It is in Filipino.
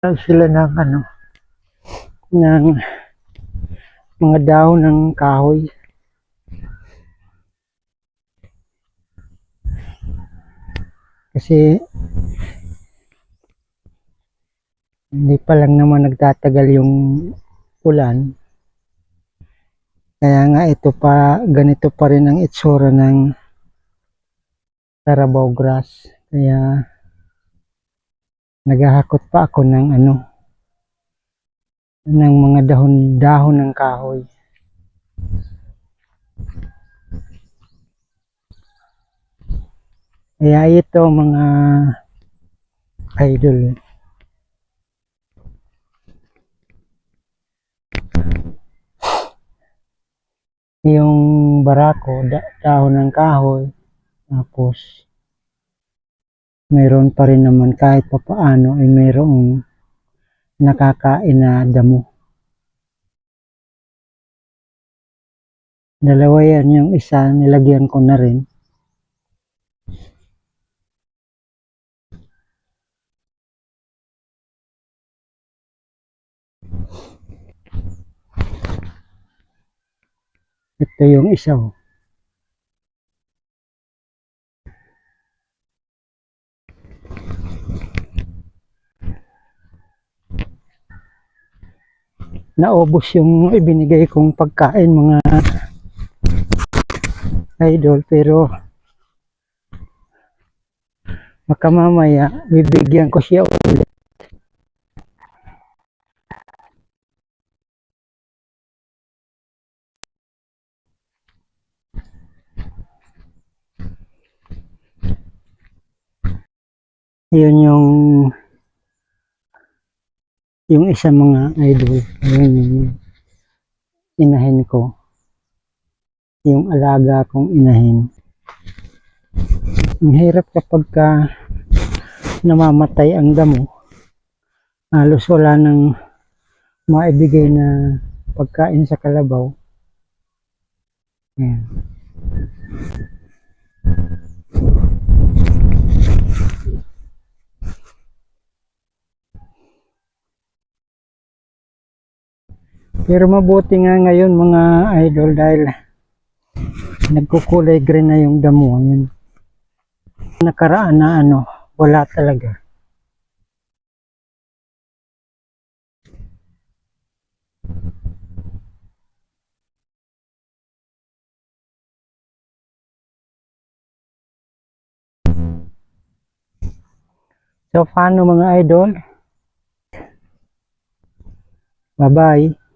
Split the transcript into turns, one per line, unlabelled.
Sila ng ng mga dahon ng kahoy. Kasi hindi pa lang naman nagtatagal yung ulan. Kaya nga ito pa, ganito pa rin ang itsura ng Carabao grass. Kaya naghahakot pa ako ng ng mga dahon ng kahoy. Kaya ito mga idol, yung barako, dahon ng kahoy, tapos mayroon pa rin naman kahit papaano ay mayroong nakakain na damo. Dalawa yan, yung isa nilagyan ko na rin. Ito yung isa. Naubos yung ibinigay kong pagkain mga idol, pero makamamaya bibigyan ko siya ulit. Yun yung isa mga idol, yun yung inahin ko, yung alaga kong inahin. Ang hirap kapag namamatay ang damo, halos wala nang maibigay na pagkain sa kalabaw. Ayan. Pero mabuti nga ngayon mga idol dahil nagkukulay green na yung damo. Yun. Nakaraan na wala talaga. So paano mga idol? Bye-bye.